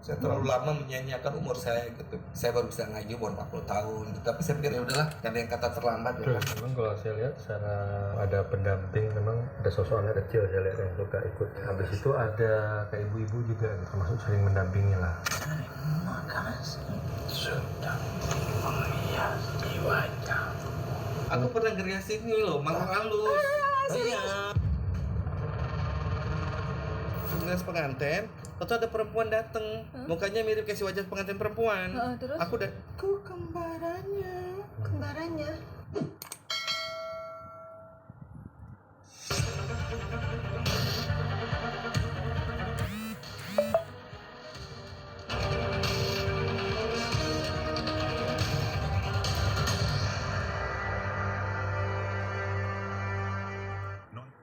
Saya terlalu lama menyanyiakan umur saya gitu. Saya baru bisa ngaji umur 40 tahun. Tapi saya pikir ya udahlah, gak ada yang kata terlambat ya. Terus memang kalau saya lihat secara ada pendamping, memang ada sosok anak kecil saya lihat yang suka ikut. Habis itu ada kayak ibu-ibu juga termasuk sering mendampingi lah. Terima kasih sudah menghiasi wajah. Aku pernah ngerias ini loh, malah halus. Iya. Ngerias pengantin, atau ada perempuan dateng, mukanya mirip kayak si wajah pengantin perempuan. Terus? Aku udah, ku kembarannya. Kembarannya.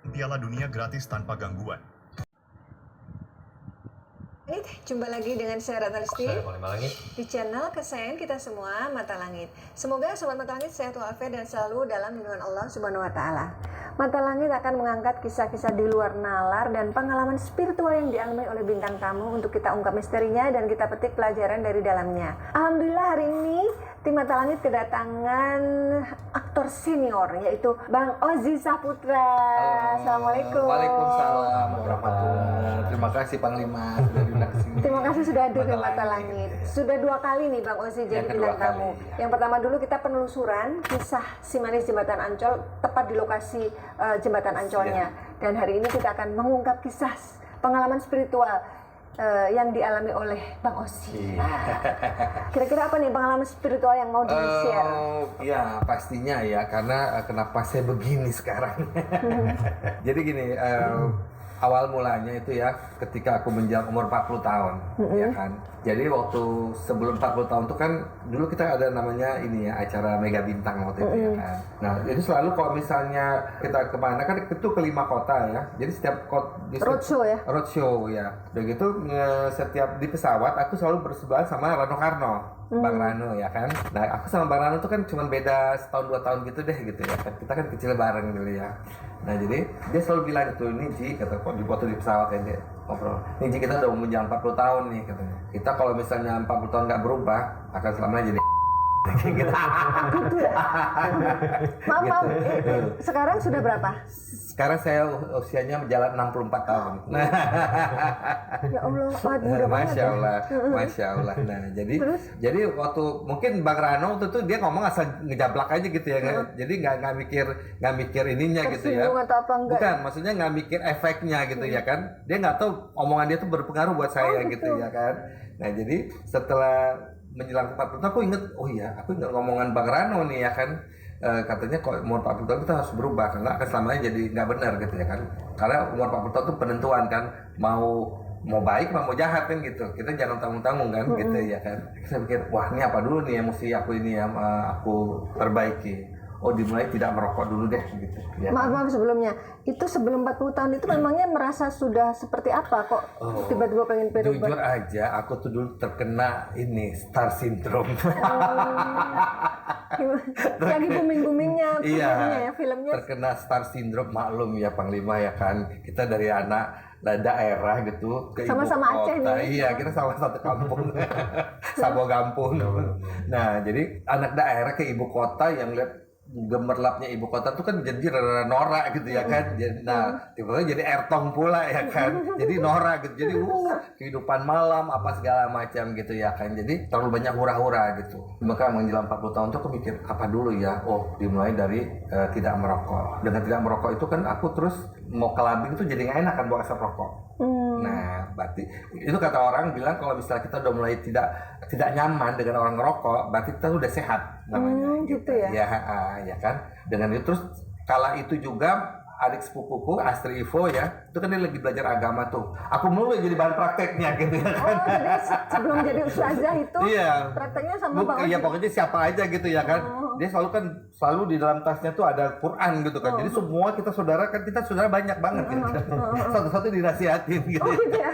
Piala Dunia gratis tanpa gangguan. Jumpa lagi dengan saya Ratna Listi Saya Panglima Langit. di channel kesayangan kita semua, Mata Langit. Semoga Sobat Mata Langit sehat walafiat dan selalu dalam lindungan Allah Subhanahu wa Ta'ala. Mata Langit akan mengangkat kisah-kisah di luar nalar dan pengalaman spiritual yang dialami oleh bintang tamu untuk kita ungkap misterinya dan kita petik pelajaran dari dalamnya. Alhamdulillah hari ini tim Mata Langit kedatangan aktor senior yaitu Bang Ozi Saputra. Assalamualaikum. Waalaikumsalam warahmatullahi. Terima kasih Panglima sudah diundang ke sini. Terima kasih sudah hadir di Mata Mata Langit. Langit. Sudah 2 kali nih Bang Ozi jadi Yang kedua bintang tamu. kali, ya. Yang pertama dulu kita penelusuran kisah si manis Jembatan Ancol tepat di lokasi Jembatan Ancolnya. Dan hari ini kita akan mengungkap kisah pengalaman spiritual yang dialami oleh Bang Ozi. Kira-kira apa nih pengalaman spiritual yang mau di-share? Ya pastinya ya, karena kenapa saya begini sekarang. Jadi gini, awal mulanya itu ya ketika aku menjelang umur 40 tahun, ya kan. Jadi waktu sebelum 40 tahun itu kan dulu kita ada namanya ini ya, acara Mega Bintang waktu itu ya kan. Nah itu selalu kalau misalnya kita kemana kan itu ke 5 kota ya. Jadi setiap kota Roadshow ya? Roadshow ya. Udah gitu setiap di pesawat aku selalu bersebelahan sama Rano Karno. Bang Rano ya kan. Nah aku sama Bang Rano tuh kan cuma beda setahun 2 tahun gitu deh gitu ya. Kita kan kecil bareng dulu ya. Nah jadi dia selalu bilang itu, ini Ji, kata kok di waktu di pesawat ya dia ngobrol. Nih Ji, kita udah mau menjelang 40 tahun nih katanya. Kita kalau misalnya 40 tahun nggak berubah akan selamanya jadi gitu. Maaf, sekarang sudah berapa? Sekarang saya usianya menjalan 64 tahun. Nah, Ya Allah, muda banget Masya ya. Allah, Masya Allah. Nah, jadi waktu mungkin Bang Rano waktu itu dia ngomong asal ngejablak aja gitu ya, jadi nggak mikir ininya gitu ya. Tersinggung atau apa enggak? Bukan, maksudnya nggak mikir efeknya gitu ya kan. Dia nggak tahu omongan dia tuh berpengaruh buat saya gitu ya kan. Nah, jadi setelah menjelang 40 tahun aku inget, oh iya, aku inget ngomongan Bang Rano nih ya kan. Katanya kalau umur 40 tahun kita harus berubah karena akan selamanya jadi nggak benar gitu ya kan, karena umur 40 tahun itu penentuan kan, mau baik mau jahat kan gitu, kita jangan tanggung-tanggung kan gitu ya kan. Saya pikir wah ini apa dulu nih yang mesti aku ini ya aku perbaiki. Oh dimulai tidak merokok dulu deh gitu ya. Maaf sebelumnya, itu sebelum 40 tahun itu memangnya merasa sudah seperti apa kok tiba-tiba pengen berubah? Jujur aja aku tuh dulu terkena ini star syndrome. Lagi booming-boomingnya Iya, filmnya. terkena star syndrome, maklum ya Panglima ya kan, kita dari anak daerah gitu ke Sama-sama ibu Aceh kota. nih. Iya, kita sama satu kampung. Sabo Gampung. Nah jadi anak daerah ke ibu kota yang lihat gemerlapnya ibu kota tuh kan jadi norak gitu ya kan. Nah tiba-tiba jadi ertong pula ya kan, jadi norak gitu, jadi kehidupan malam apa segala macam gitu ya kan, jadi terlalu banyak hura-hura gitu. Maka menjelang 40 tahun tuh aku mikir apa dulu ya, oh dimulai dari tidak merokok. Dengan tidak merokok itu kan aku terus mau kelabing tuh jadi nggak enak kan bawa asap rokok. Nah berarti itu kata orang bilang kalau misalnya kita udah mulai tidak nyaman dengan orang ngerokok, berarti kita udah sehat namanya. Gitu ya. Ya kan. Dengan itu terus kala itu juga adik sepupuku Astri Ivo ya, itu kan dia lagi belajar agama tuh. Aku mulu jadi bahan prakteknya gitu ya kan. Jadi sebelum jadi ustazah itu Iya. prakteknya sama Bang Iya Ozi. pokoknya siapa aja gitu ya kan. Dia selalu di dalam tasnya tuh ada Quran gitu kan. Jadi semua kita saudara banyak banget gitu. Satu-satu dinasihatin gitu. Gitu ya.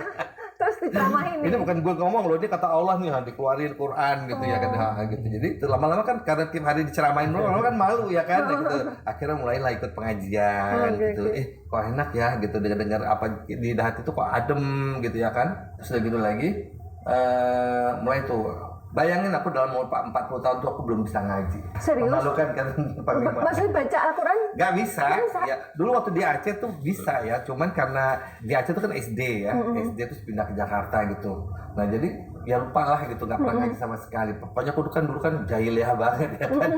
Terus diceramahin nih. Ini bukan gue ngomong loh, ini kata Allah nih, dikeluarin Quran gitu ya kan, gitu. Jadi lama-lama kan karena tiap hari diceramain dulu, kan malu ya kan, gitu. Akhirnya mulailah ikut pengajian gitu. Kok enak ya gitu, dengar apa di hati itu kok adem gitu ya kan. Terus udah gitu lagi, mulai tuh bayangin aku dalam umur 40 tahun tuh aku belum bisa ngaji. Serius? Memalukan kan Panglima. Maksudnya baca Al-Quran? Gak bisa. Nggak bisa. Ya, dulu waktu di Aceh tuh bisa ya, cuman karena di Aceh tuh kan SD ya, SD terus pindah ke Jakarta gitu. Nah jadi ya lupa lah gitu, nggak pernah ngaji sama sekali. Pokoknya aku dulu kan jahiliyah banget ya kan.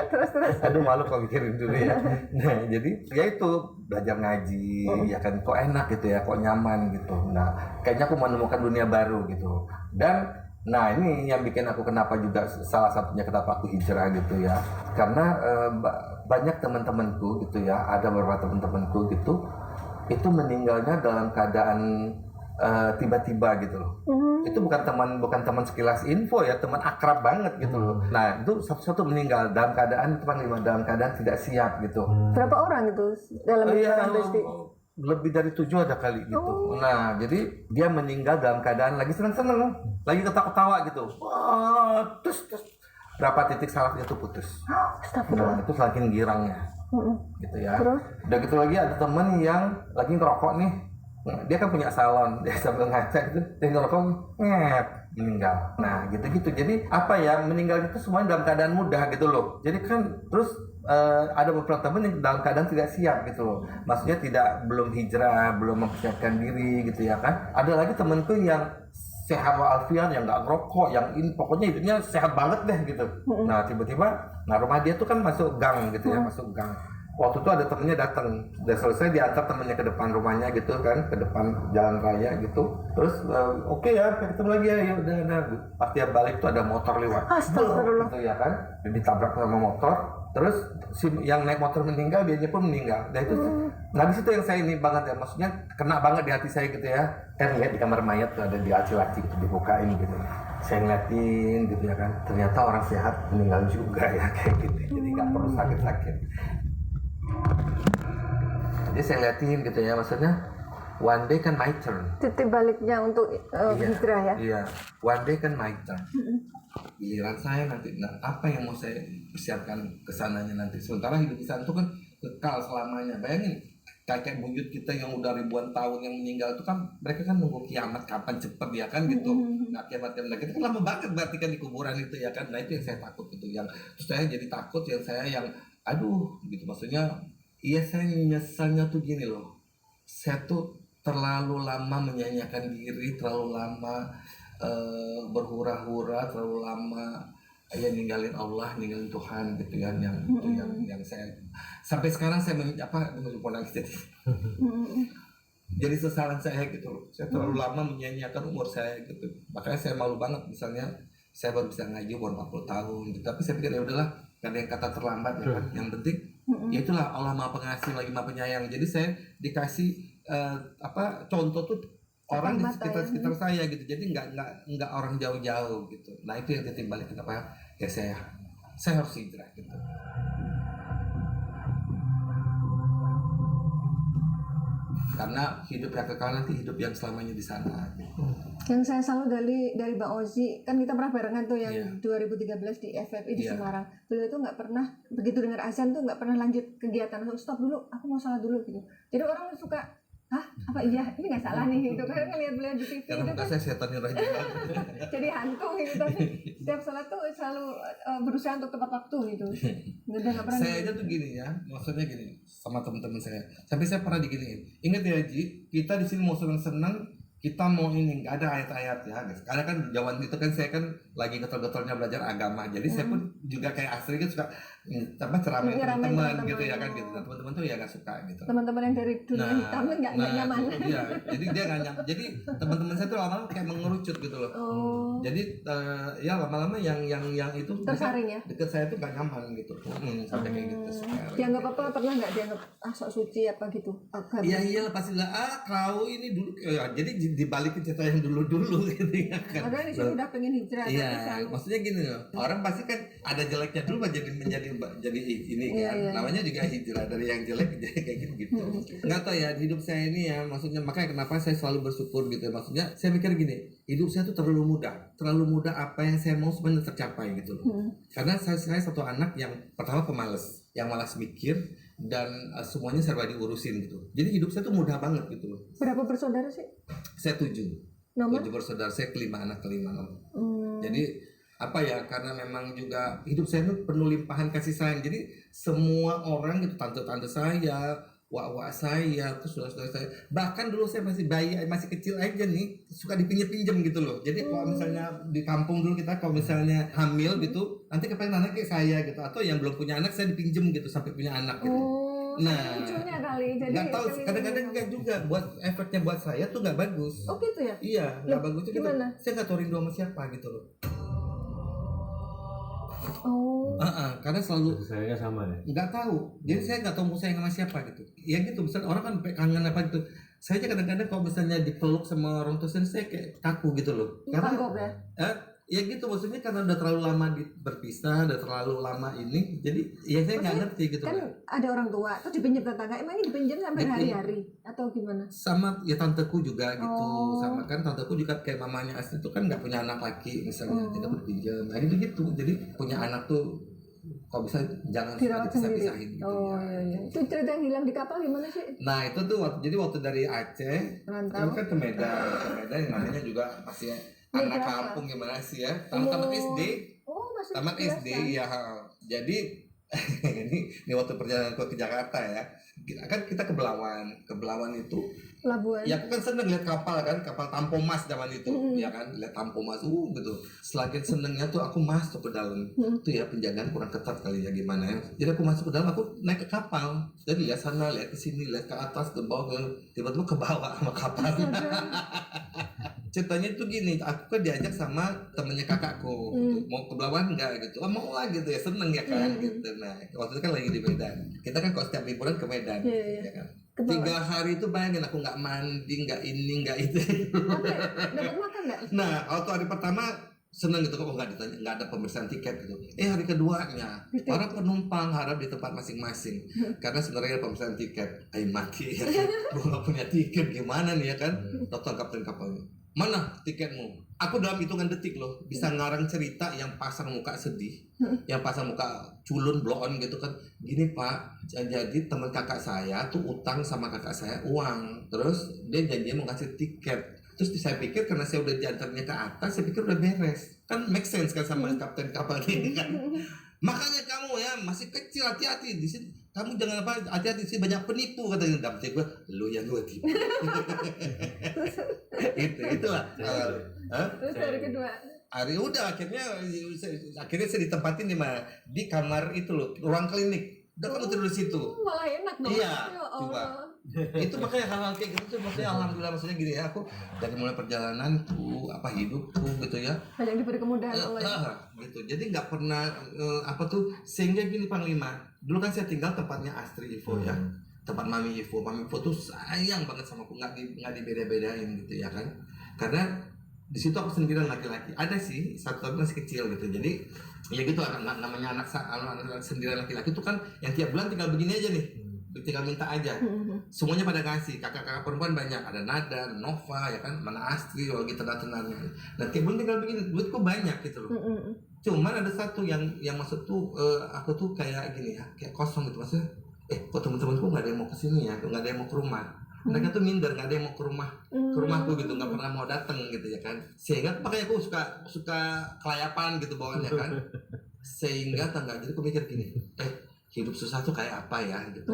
Terus. Aduh malu kalau mikirin dulu ya. Nah jadi ya itu belajar ngaji, ya kan kok enak gitu ya, kok nyaman gitu. Nah kayaknya aku menemukan dunia baru gitu. Dan nah ini yang bikin aku kenapa juga salah satunya kenapa aku hijrah gitu ya, karena banyak teman-temanku gitu ya, ada beberapa teman-temanku gitu itu meninggalnya dalam keadaan tiba-tiba gitu loh. Itu bukan teman sekilas info ya, teman akrab banget gitu loh. Nah itu satu-satu meninggal dalam keadaan dalam keadaan tidak siap gitu. Berapa orang itu dalam Iya, peristiwa? lebih dari 7 ada kali gitu. Nah, jadi dia meninggal dalam keadaan lagi senang-senang, lagi ketawa-ketawa gitu. Wah, terus berapa titik sarafnya tuh putus. Astagfirullah. Nah, itu saking girangnya, gitu ya. Terus? Udah gitu lagi ada temen yang lagi ngerokok nih. Nah, dia kan punya salon, dia sambil ngaca gitu, dia ngerokok, meninggal. Nah, gitu-gitu. Jadi apa ya, meninggal itu semuanya dalam keadaan mudah gitu loh. Jadi kan terus ada beberapa teman yang dalam keadaan tidak siap gitu loh. Maksudnya belum hijrah, belum mempersiapkan diri gitu ya kan. Ada lagi temanku yang sehat walafiat, yang nggak ngerokok, yang pokoknya hidupnya sehat banget deh gitu. Nah tiba-tiba, rumah dia tuh kan masuk gang gitu ya, masuk gang. Waktu itu ada temennya datang, udah selesai diantar temennya ke depan rumahnya gitu kan, ke depan jalan raya gitu. Terus oke ya, ketemu lagi ya, udah. Pas dia balik tuh ada motor lewat, Astagfirullah. gitu ya kan, dia ditabrak sama motor. Terus yang naik motor meninggal, dianya pun meninggal. Dan itu, nah di situ yang saya ini banget ya, maksudnya kena banget di hati saya gitu ya. Kan lihat di kamar mayat tuh ada di laci-laci gitu dibukain gitu. Saya ngeliatin gitu ya kan, ternyata orang sehat meninggal juga ya kayak gitu. Jadi nggak perlu sakit-sakit. Jadi saya liatin gitu ya, maksudnya one day kan my turn. Titik baliknya untuk hijrah ya? Iya, one day kan my turn. Giliran saya nanti, nah apa yang mau saya persiapkan kesananya nanti. Sementara hidup di sana itu kan kekal selamanya. Bayangin, kakek buyut kita yang udah ribuan tahun yang meninggal itu kan, mereka kan nunggu kiamat kapan cepet ya kan gitu. Nah kiamat kita kan lama banget berarti kan di kuburan itu ya kan. Nah itu yang saya takut gitu. Terus saya jadi takut yang aduh gitu, maksudnya iya saya nyesalnya tuh gini loh, saya tuh terlalu lama menyanyiakan diri, terlalu lama berhura-hura, terlalu lama ya ninggalin Allah, ninggalin Tuhan gitu kan, yang saya sampai sekarang saya mau nangis jadi sesalan saya gitu loh, saya terlalu lama menyanyiakan umur saya gitu, makanya saya malu banget misalnya saya baru bisa ngaji umur 40 tahun gitu. Tapi saya pikir ya udahlah, gak ada yang kata terlambat ya kan. Yang penting ya itulah Allah Maha Pengasih lagi Maha Penyayang. Jadi saya dikasih contoh tuh orang di sekitar saya gitu. Jadi nggak orang jauh-jauh gitu. Nah itu yang titik balik kenapa ya saya harus hijrah gitu. Karena hidup yang kekal nanti hidup yang selamanya di sana gitu. Yang saya selalu dari Bang Ozi, kan kita pernah barengan tuh yang 2013 di FFI di Semarang. Beliau itu nggak pernah, begitu dengar azan tuh nggak pernah lanjut kegiatan, stop dulu, aku mau salat dulu gitu. Jadi orang suka, apa iya, ini nggak salah nih gitu. Karena ngeliat beliau di TV karena itu kan saya setan yang rajin jadi hantu gitu. Tapi setiap salat tuh selalu berusaha untuk tepat waktu gitu. Udah nggak pernah. Saya aja tuh gini ya, maksudnya gini sama teman-teman saya. Sampai saya pernah diginiin. Ingat ya Ji, kita di sini mau seneng-seneng, kita mau ini nggak ada ayat-ayat ya. Karena kan zaman itu kan saya kan lagi getol-getolnya belajar agama. Jadi saya pun juga kayak asli kan suka ceramah teman-teman gitu ya kan gitu. Dan teman-teman tuh ya nggak suka gitu. Teman-teman yang dari dunia hitam nggak nyaman. Iya, jadi dia nggak nyaman. Jadi teman-teman saya tuh lama-lama kayak mengerucut gitu loh. Jadi ya lama-lama yang itu tersaring ya. Deket saya tuh nggak nyaman gitu. Sampai kayak gitu. Dianggap apa? Pernah nggak dianggap sok suci apa gitu? Iya iyalah pastilah. Kau ini dulu jadi dibalikin cerita yang dulu gitu ya kan. Padahal di sini udah pengen hijrah. Iya, maksudnya gini loh. Orang pasti kan ada jeleknya dulu menjadi ini kan. Iya. Namanya juga hijrah dari yang jelek jadi kayak gitu. Nggak tahu ya di hidup saya ini ya, maksudnya makanya kenapa saya selalu bersyukur gitu. Maksudnya saya pikir gini, hidup saya tuh terlalu mudah apa yang saya mau sebenarnya tercapai gitu loh. Karena saya satu anak yang pertama pemalas, yang malas mikir dan semuanya serba diurusin gitu. Jadi hidup saya tuh mudah banget gitu loh. Berapa bersaudara sih? Saya 7. Nomor? 7 bersaudara, saya kelima, anak kelima. Hmm. Jadi apa ya, karena memang juga hidup saya itu penuh limpahan kasih sayang. Jadi semua orang gitu, tante-tante saya, wak-wak saya, terus saudara-saudara saya, bahkan dulu saya masih bayi, masih kecil aja nih, suka dipinjem-pinjem gitu loh. Jadi kalau misalnya di kampung dulu kita, kalau misalnya hamil gitu, nanti kepengen anak kayak saya gitu, atau yang belum punya anak saya dipinjem gitu sampai punya anak gitu. Oh, Nah, lucunya kali. Jadi nggak tahu, keliling- kadang-kadang enggak juga, buat efeknya buat saya tuh nggak bagus. Oh gitu ya? Iya, nggak Loh, bagus gitu. gimana? Saya nggak tahu rindu sama siapa gitu loh. Oh. Karena selalu Sayangnya sama ya. nggak tahu, jadi saya nggak tahu mau sayang sama siapa gitu. Ya gitu, misalnya orang kan sampai kangen apa gitu. Saya aja kadang-kadang kalau misalnya dipeluk sama orang tua saya kayak kaku gitu loh. Kagok ya? Ya gitu, maksudnya karena udah terlalu lama berpisah, udah terlalu lama ini, jadi ya saya nggak Maksudnya ngerti gitu. Kan ada orang tua, terus dipinjam tetangga. Emangnya dipinjam sampai Dipinjam. hari-hari atau gimana? Sama ya tanteku juga gitu, Oh. sama kan tanteku juga kayak mamanya Asli itu kan nggak punya anak laki misalnya, kita berpinjam, nah gitu. Jadi punya anak tuh kalau bisa jangan Dirawat sendiri. pisah-pisahin gitu Oh ya. iya. Itu cerita yang hilang di kapal gimana sih? Nah itu tuh jadi waktu dari Aceh Rantau. kan ke Medan yang namanya juga pasti anak Biasa. kampung gimana sih ya, tamat SD, Oh masih tamat biasa. SD ya. Jadi ini waktu perjalanan ke Jakarta ya, kita ke Belawan itu. Pelabuhan. Ya aku kan seneng lihat kapal Tampomas zaman itu, ya kan, lihat Tampomas gitu. Selain senengnya tuh aku masuk ke dalam. Tuh ya penjagaan kurang ketat kali ya gimana ya. Jadi aku masuk ke dalam, aku naik ke kapal. Jadi lihat sana, lihat ke sini, lihat ke atas, ke bawah, tiba-tiba ke bawah sama kapal. Ceritanya tuh gini, aku kan diajak sama temennya kakakku, gitu. Mau ke Belawan enggak gitu, mau lah gitu ya, seneng ya kan gitu. Nah waktu itu kan lagi di Medan, kita kan kalau setiap liburan ke Medan, Iya. ya kan. Ke bawah. 3 hari itu bayangin aku nggak mandi, nggak ini, nggak itu. Oke, dapat makan nggak? Nah waktu hari pertama seneng gitu, kok nggak ditanya, nggak ada pemeriksaan tiket gitu. Hari keduanya para penumpang harap di tempat masing-masing, karena sebenarnya pemeriksaan tiket, mati ya, gue nggak punya tiket gimana nih ya kan? Dokter kapten kapalnya, mana tiketmu? Aku dalam hitungan detik loh bisa ngarang cerita yang pasang muka sedih, yang pasang muka culun bloon gitu kan. Gini Pak, jadi teman kakak saya tuh utang sama kakak saya uang, terus dia janjinya mau ngasih tiket. Terus saya pikir karena saya udah diantarnya ke atas, saya pikir udah beres. Kan make sense kan sama kapten kapal ini kan. Makanya kamu ya masih kecil, hati-hati di sini. Kamu jangan apa, hati-hati sih banyak penipu katanya. Dapat gue, lu yang gue tipu. Itulah. Terus hari kedua. Hari udah akhirnya saya ditempatin di kamar itu loh, ruang klinik. Udah kamu tidur di situ. Malah enak dong. Iya, Ya Allah. coba. Itu makanya hal-hal kayak gitu tuh maksudnya alhamdulillah, maksudnya gini ya, aku dari mulai perjalananku hidupku gitu ya, Banyak diberi kemudahan Allah. Ya. gitu. Jadi nggak pernah sehingga gini Panglima. Dulu kan saya tinggal tempatnya Astri Ivo ya. Tempat Mami Ivo tuh sayang banget sama aku, nggak dibeda-bedain gitu ya kan. Karena di situ aku sendirian laki-laki. Ada sih satu masih kecil gitu. Jadi ya gitu, namanya anak sendirian laki-laki itu kan yang tiap bulan tinggal begini aja nih. Tinggal minta aja. Semuanya pada ngasih. Kakak-kakak perempuan banyak. Ada Nada, Nova ya kan, mana Astri lagi tenar-tenarnya. Nah tiap bulan tinggal begini, duitku banyak gitu loh. Cuman ada satu yang maksud tuh aku tuh kayak gini ya, kayak kosong gitu maksudnya. Kok temen-temenku nggak ada yang mau kesini ya, nggak ada yang mau ke rumah. Mereka tuh minder, nggak ada yang mau ke rumahku gitu, nggak pernah mau datang gitu ya kan. Sehingga makanya aku suka kelayapan gitu bawaannya kan. Sehingga jadi aku mikir gini, hidup susah tuh kayak apa ya gitu.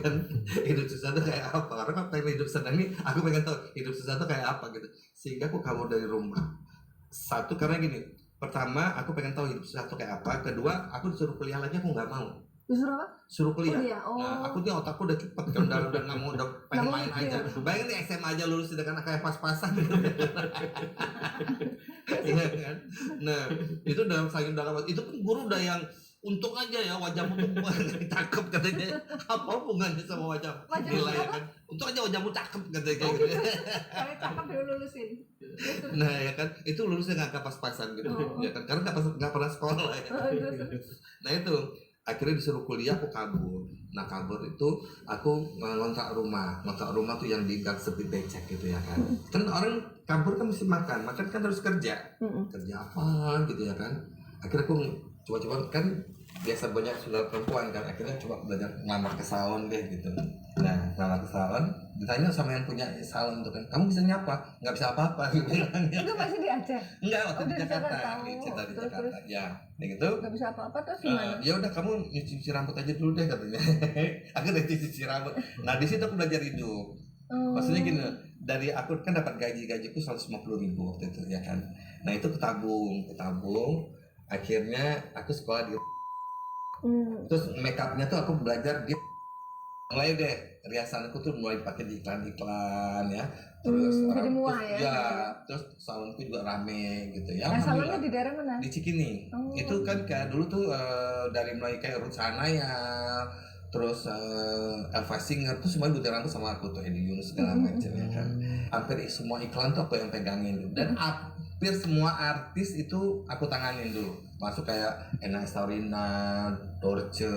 Kan hidup susah tuh kayak apa, karena kan pengen hidup senang nih, aku pengen tahu hidup susah tuh kayak apa gitu. Sehingga aku kabur dari rumah. Satu karena gini, pertama aku pengen tahu hidup susah tuh kayak apa. Kedua aku disuruh kuliah lagi, aku nggak mau. Disuruh apa? Suruh kuliah. Oh. Nah, aku tuh otakku udah cepet kan, udah nggak mau, udah pengen Nggak mau main mikir. aja. Bayangin nih SMA aja lulus dengan kayak pas-pasan. Iya kan. Nah itu udah saking udah itu pun guru udah yang untung aja ya wajahmu tuh cakep katanya. Apa hubungannya sama wajah? Wajahmu Nilai apa? kan. Untung aja wajahmu cakep katanya kayak gitu. Kalau cakep dulu lulusin. Nah ya kan itu lulusnya nggak pas-pasan gitu. Ya kan karena nggak pernah sekolah ya. Nah itu akhirnya disuruh kuliah, aku kabur. Nah kabur itu aku ngontrak rumah tuh yang di gang sepi becek gitu ya kan. Kan orang kabur kan mesti makan kan harus kerja. Kerja apa gitu ya kan. Akhirnya aku coba-coba kan biasa banyak saudara perempuan kan, akhirnya coba belajar ngelamar ke salon deh gitu. Nah ngelamar ke salon, ditanya sama yang punya salon tuh kan, kamu bisa nyapa? Nggak bisa apa-apa gitu kan. Itu masih di Aceh. Enggak, waktu di di Jakarta, Jakarta. di Jakarta, di Terus, Jakarta. Ya, nah gitu. Nggak bisa apa-apa terus gimana? Ya udah kamu cuci rambut aja dulu deh katanya. Aku udah cuci rambut. Nah di situ aku belajar hidup. Maksudnya gini, dari aku kan dapat gajiku 150.000 waktu itu ya kan. Nah itu ketabung. Akhirnya aku sekolah di. Terus make upnya tuh aku belajar di. Mulai deh riasanku tuh mulai pakai di iklan-iklan ya. Terus jadi muah ya. Terus salonku juga rame gitu ya. Nah, salonnya Alhamdulillah. di daerah mana? Di Cikini. Oh. Itu kan kayak dulu tuh dari mulai kayak Ruth Sanaya, terus Elva Singer tuh semua butiran rambut sama aku tuh, Edi Yunus segala macam ya kan. Hampir semua iklan tuh aku yang pegangin dulu. Dan hampir semua artis itu aku tanganin dulu. Masuk kayak Ena Estaurina, Dorce,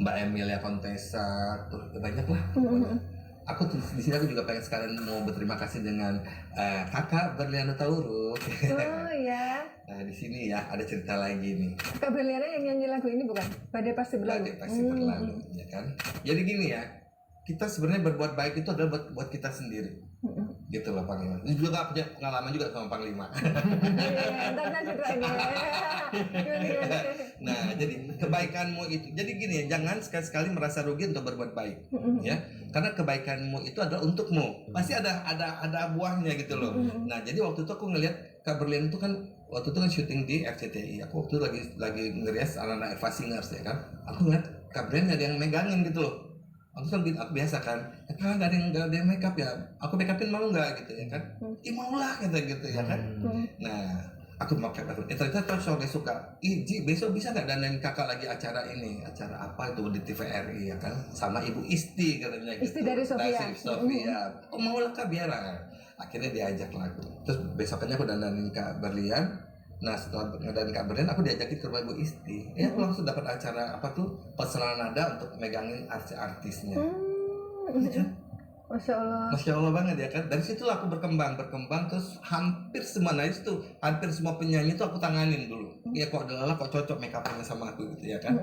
Mbak Emilia Contessa, tuh banyak lah. Aku tuh di sini aku juga pengen sekalian mau berterima kasih dengan kakak Berliana Taurus. Oh iya. Nah di sini ya ada cerita lagi nih. Kak Berliana yang nyanyi lagu ini bukan? Badai Pasti Berlalu. Badai Pasti Berlalu, ya kan? Jadi gini ya, kita sebenarnya berbuat baik itu adalah buat kita sendiri. Gitu loh Panglima. Ini juga punya pengalaman juga sama Panglima. Iya, entar ceritain ya. Nah, jadi kebaikanmu itu. Jadi gini ya, jangan sekali-sekali merasa rugi untuk berbuat baik. Ya. Karena kebaikanmu itu adalah untukmu. Pasti ada buahnya gitu loh. Nah, jadi waktu itu aku ngelihat Kak Berlian itu kan waktu itu kan syuting di RCTI. Aku waktu itu lagi ngerias anak-anak Elva Singers ya kan. Aku ngeliat Kak Berlian ada yang megangin gitu loh. Aku biasa kan, kan gak ada yang make up ya, aku make upin mau nggak gitu ya kan? Mau lah gitu ya kan? Nah, aku make up, ternyata dia suka. Ji besok bisa nggak dandanin kakak lagi acara ini, acara apa itu di TVRI ya kan? Sama Ibu Isti katanya. Isti gitu. dari Sofia. Sofia. Oh mau lah Kak biar. Akhirnya diajak lah aku. Terus besoknya aku dandanin Kak Berlian. Nah setelah ngadain Kak Berlian aku diajakin ke rumah Ibu Isti. Ya aku langsung dapat acara apa tuh personal nada untuk megangin artis-artisnya. Masya Allah. Masya Allah banget ya kan. Dari situ aku berkembang terus hampir semua hampir semua penyanyi itu aku tanganin dulu. Ya kok adalah kok cocok make upnya sama aku gitu ya kan.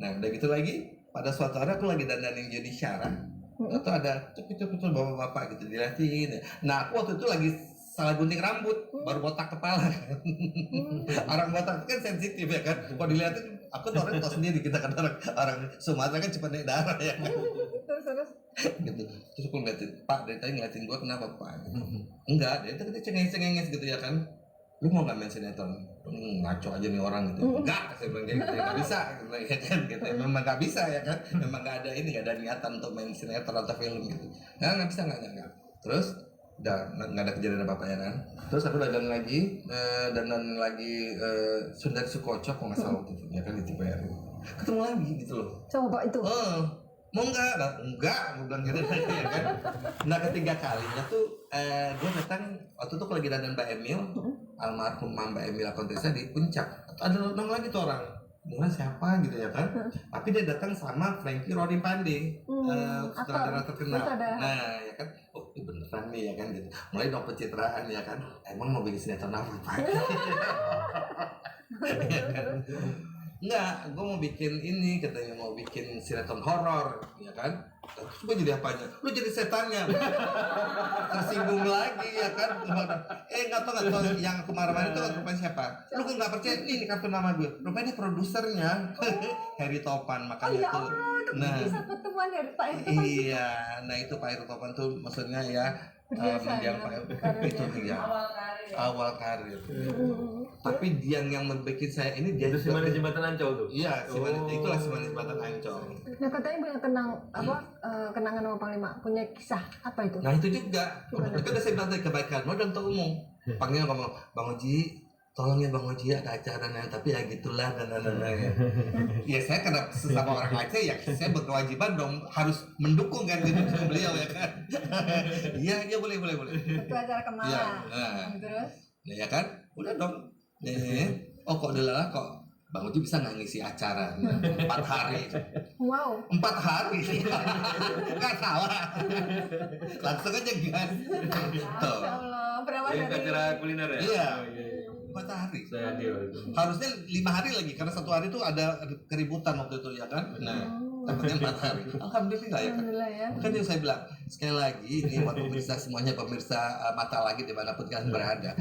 Nah udah gitu lagi pada suatu hari aku lagi dandanin Yuni Syara. Atau ada cepet bapak-bapak gitu dilihatin. Nah aku waktu itu lagi salah gunting rambut, baru botak kepala kan. Orang botak itu kan sensitif ya kan. Kalau dilihatin, aku tuh orang tahu sendiri kita kan orang Sumatera kan cepat naik darah ya kan. Terus. Gitu. Terus aku ngeliatin, Pak dari tadi ngeliatin gua kenapa Pak? Enggak, dia tuh cengenges gitu ya kan. Lu mau nggak main sinetron? Ngaco aja nih orang gitu. Enggak, saya bilang gitu, nggak bisa gitu ya kan. Gitu. Memang nggak bisa ya kan. Memang nggak ada niatan untuk main sinetron atau film gitu. Nggak bisa nggak. Terus udah nggak ada kejadian apa-apa ya kan. Terus aku dandan lagi Sundari Sukoco kalau nggak salah waktu itu ya kan di TVRI. Ketemu lagi gitu loh. Coba itu. Mau enggak? Gue bilang gitu ya kan. Nah ketiga kalinya tuh gue datang waktu itu aku lagi dandan Mbak Emil, almarhum Mbak Emil Contessa di Puncak. Ada nong lagi tuh orang. Dengan siapa gitu ya kan? Tapi dia datang sama Frankie Rodin Pandey, sutradara terkenal. Nah ya kan, oh ini beneran nih ya kan gitu. Mulai dong pencitraan ya kan. Emang mau bikin sinetron apa Pak? Enggak, gue mau bikin ini katanya mau bikin sinetron horor, ya kan? Terus gue jadi apanya? Lu jadi setannya. Tersinggung lagi ya kan? Nggak tahu yang kemarin itu rupanya siapa? Lu kok nggak percaya ini kartu nama gue? Rupanya produsernya Heri Topan makanya tuh. Nah, bisa pertemuan ya Pak Heri Topan. Iya, nah itu Pak Heri Topan tuh maksudnya ya mendiang itu ya awal karir. Tapi dia yang membuat saya ini dia itu Simanis Jembatan Ancol tuh. Iya, itulah Simanis Jembatan Ancol. Nah katanya punya kenangan sama Panglima, punya kisah apa itu? Nah itu juga. Itu udah saya bilang tadi kebaikan modal untuk umum. Panggil ngomong, Bang Oji, tolong ya Bang Oji ada acara tapi ya gitulah dan. Ya saya karena sesama orang Aceh ya saya berkewajiban dong harus mendukung kan gitu beliau ya kan. Iya boleh. Itu acara kemana? Iya. Terus? Nah ya kan, udah dong. Oh kok adalah kok Bang Oji bisa nggak ngisi acara 4 hari? Wow. 4 hari, nggak salah. Langsung aja gas. Tuh. Masya Allah, berawal Yang dari acara kuliner ya? Iya. hari. Saya adil itu. Harusnya 5 hari lagi karena 1 hari itu ada keributan waktu itu ya kan. Nah, dapatnya 4 hari. Alhamdulillah ya kan. Alhamdulillah ya. Kan yang saya bilang sekali lagi ini buat pemirsa semuanya, pemirsa Mata Langit dimanapun kalian berada,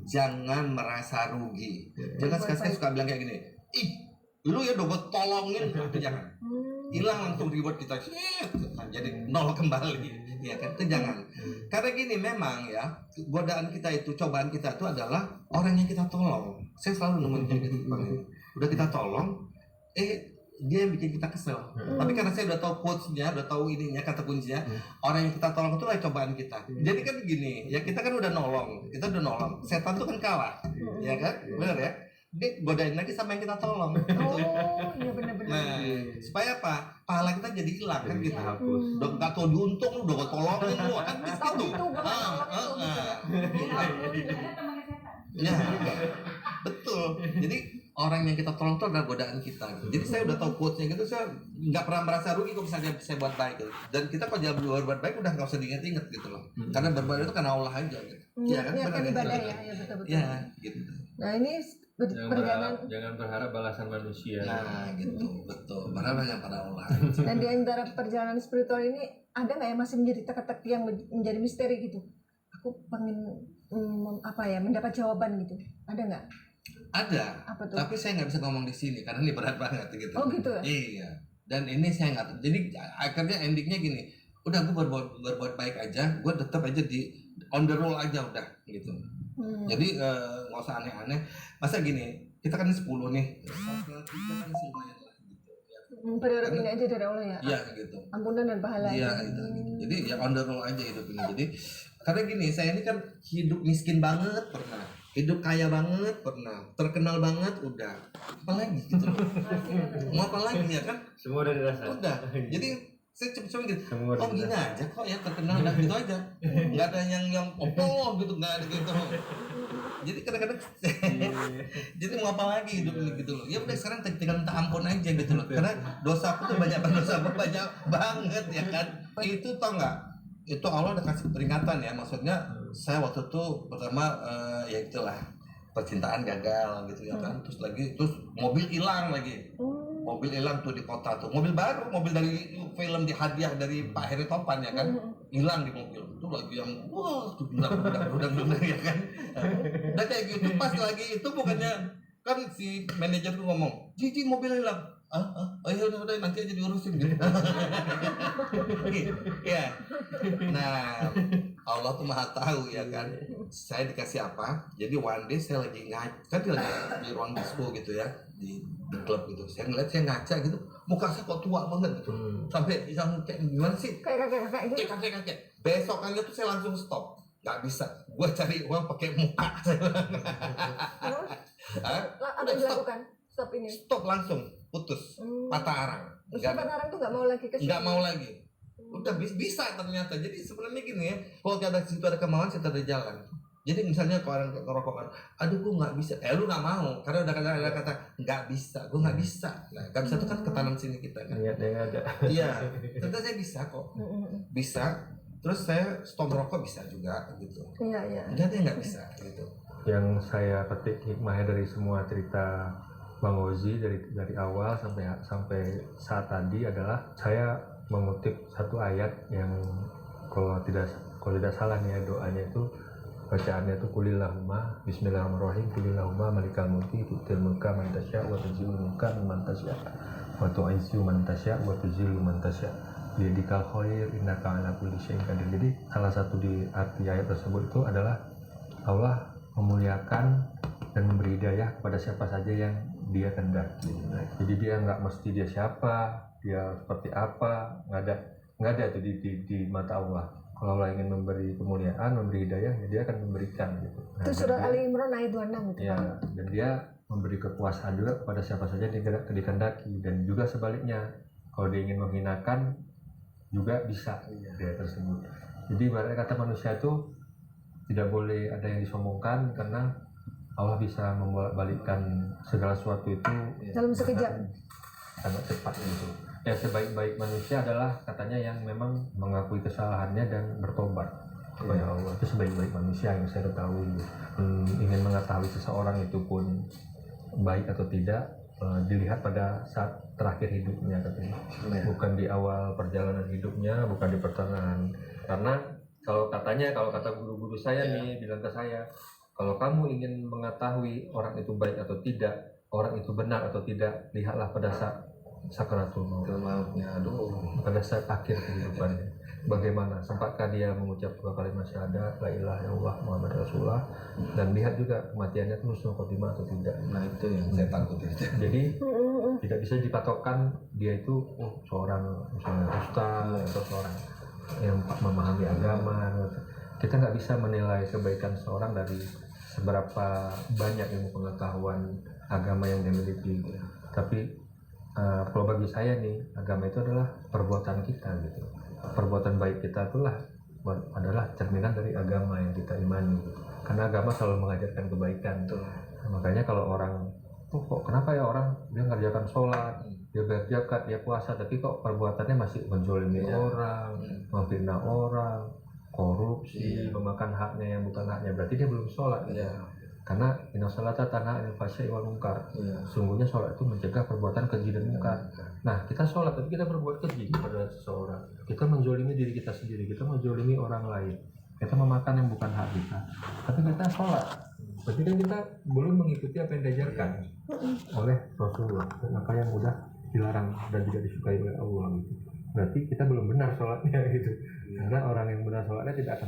jangan merasa rugi. Jangan sekali-sekali suka bilang kayak gini, ih lu ya udah gue tolongin, itu jangan. Hilang langsung reward kita, jadi nol kembali, ya kan? Itu jangan. Karena gini memang ya, godaan kita itu, cobaan kita itu adalah orang yang kita tolong. Saya selalu nemuin kayak gitu, Bang. Udah kita tolong, dia yang bikin kita kesel. Tapi karena saya udah tahu quotes-nya, udah tahu ininya, kata kuncinya, orang yang kita tolong itu lah cobaan kita. Jadi kan gini, ya kita kan udah nolong, setan tuh kan kalah, ya kan? Benar ya? Dia godain lagi sama yang kita tolong. Oh, iya benar-benar. Nah, supaya apa? Pahala kita jadi hilang kan gitu. Hapus. Udah nggak tahu diuntung lu, udah gue tolongin lu kan Tahu gitu. gitu, gue Ya, betul. Jadi orang yang kita tolong itu adalah godaan kita. Gitu. Jadi saya udah tahu quotes-nya gitu, saya nggak pernah merasa rugi kalau misalnya saya buat baik gitu. Dan kita kalau jalan berbuat baik udah nggak usah diingat-ingat gitu loh. Karena berbuat itu karena Allah aja gitu. Iya kan? Niatkan Benar, ibadah betul. ya betul-betul. Ya, gitu. Nah ini perjalanan Jangan berharap balasan manusia. Nah, gitu, betul. Berharap hanya pada Allah. dan di antara perjalanan spiritual ini ada nggak yang masih menjadi teka-teki yang menjadi misteri gitu? Aku pengen mendapat jawaban gitu. Ada nggak? Ada. Apa tuh? Tapi saya nggak bisa ngomong di sini karena ini berat banget gitu. Oh gitu ya? Iya. Dan ini saya nggak. Jadi akhirnya endingnya gini. Udah gue berbuat baik aja. Gue tetap aja di on the roll aja udah gitu. Jadi nggak usah aneh-aneh. Masa gini, kita kan 10 nih. Kita kan lumayan lah gitu. Ya. Berharap ini aja dari Allah ya. Iya gitu. Ampunan dan pahala. Iya gitu. Jadi ya on the roll aja hidup ini. Jadi karena gini, saya ini kan hidup miskin banget pernah, hidup kaya banget pernah, terkenal banget udah, apalagi gitu loh. Mau apa lagi ya kan? Semua udah dirasakan. Udah. Jadi saya cuma gitu. Semua Oh gini aja kok ya terkenal udah gitu aja. Nggak ada yang opo gitu, nggak ada gitu. Jadi kadang-kadang jadi mau apa lagi hidup ini gitu loh. Ya udah sekarang tinggal minta ampun aja gitu loh. Karena dosa aku tuh banyak banget ya kan. Itu tau nggak? Itu Allah udah kasih peringatan ya, maksudnya saya waktu itu pertama ya itulah percintaan gagal gitu ya kan, terus mobil hilang lagi, mobil hilang tuh di kota tuh, mobil baru, mobil dari film di hadiah dari Pak Heri Topan ya kan, hilang di mobil itu lagi yang wah tuh berudak ya kan, udah kayak gitu pas lagi itu bukannya kan si manajer tuh ngomong, Jiji mobil hilang. Oh ya udah nanti aja diurusin gitu. Ya. Nah, Allah tuh maha tahu ya kan. Saya dikasih apa? Jadi one day saya lagi ngaca, kan lagi di ruang disco gitu ya, di klub gitu. Saya ngeliat saya ngaca gitu, muka saya kok tua banget gitu. Sampai yang kayak gimana sih? Kayak kakek gitu. Kayak kakek. Besokannya tuh saya langsung stop. Nggak bisa. Gua cari uang pakai muka. Apa yang dilakukan? Stop ini. Stop langsung, putus, patah arang. Terus patah arang tuh nggak mau lagi ke situ? Nggak mau lagi. Udah bisa ternyata. Jadi sebenarnya gini ya, kalau ada situ ada kemauan, situ ada jalan. Jadi misalnya kalau orang ngerokok, aduh gue nggak bisa, lu nggak mau, karena udah ada kata nggak bisa, gue nggak bisa. Nah, nggak bisa itu kan ketanam sini kita kan. Niat yang ada. Iya, ternyata saya bisa kok, bisa. Terus saya stop merokok bisa juga gitu. Iya. Nggak ada yang nggak bisa gitu. Yang saya petik hikmahnya dari semua cerita Bang Ozi dari awal sampai saat tadi adalah saya mengutip satu ayat yang kalau tidak salah nih ya, doanya itu bacaannya itu kulillahumma bismillahirrahmanirrahim kulillahumma malikal mulki tu'til mulka man tasya' wa tuzillu mulka man tasya' wa tu'izzu man tasya' wa tuzillu man tasya' biyadikal khair innaka 'ala kulli syai'in qadir. Jadi salah satu di arti ayat tersebut itu adalah Allah memuliakan dan memberi hidayah kepada siapa saja yang dia kehendaki. Jadi dia nggak mesti dia siapa, dia seperti apa, nggak ada itu di mata Allah. Kalau Allah ingin memberi kemuliaan, memberi hidayah, ya dia akan memberikan gitu. Nah, Itu surat Ali Imran ayat 26 gitu. Ya, dan dia memberi kekuasaan juga kepada siapa saja yang dikehendaki, dan juga sebaliknya kalau dia ingin menghinakan juga bisa dia tersebut. Jadi ibaratnya kata manusia itu tidak boleh ada yang disombongkan karena Allah bisa membalikkan segala sesuatu itu dalam sekejap, sangat cepat gitu. Ya sebaik-baik manusia adalah katanya yang memang mengakui kesalahannya dan bertobat kepada Allah. Itu sebaik-baik manusia yang saya ketahui. Ingin mengatakan mengetahui seseorang itu pun baik atau tidak dilihat pada saat terakhir hidupnya katanya. Bukan di awal perjalanan hidupnya, bukan di pertengahan. Karena kalau kata guru-guru saya nih bilang ke saya, kalau kamu ingin mengetahui orang itu baik atau tidak, orang itu benar atau tidak, lihatlah pada saat sakaratul mautnya, pada saat akhir kehidupannya. Bagaimana, sempatkah dia mengucap 2 kalimat syahadat, la ilaha illallah Muhammad Rasulullah, dan lihat juga kematiannya itu husnul khotimah atau tidak. Nah itu yang saya takutin. Jadi tidak bisa dipatokkan dia itu seorang misalnya ustaz atau seorang yang memahami agama. Kita nggak bisa menilai kebaikan seorang dari seberapa banyak ilmu pengetahuan agama yang dia miliki. Tapi kalau bagi saya nih, agama itu adalah perbuatan kita gitu. Perbuatan baik kita itulah adalah cerminan dari agama yang kita imani. Karena agama selalu mengajarkan kebaikan. Makanya kalau orang kok kenapa ya orang dia ngerjakan sholat, dia berzakat, dia puasa, tapi kok perbuatannya masih menzolimi orang, memfitnah orang, korupsi, memakan haknya yang bukan haknya, berarti dia belum sholat. Karena inna sholata tanha 'anil fahsya'i wal munkar. Sungguhnya sholat itu mencegah perbuatan keji dan munkar. Nah, kita sholat tapi kita berbuat keji kepada seseorang. Kita menzolimi diri kita sendiri, kita menzolimi orang lain. Kita memakan yang bukan hak kita. Tapi kita sholat. Berarti kan kita belum mengikuti apa yang diajarkan oleh Rasulullah. Maka yang udah dilarang dan tidak disukai oleh Allah gitu. Berarti kita belum benar sholatnya gitu. Karena orang yang benar sholatnya tidak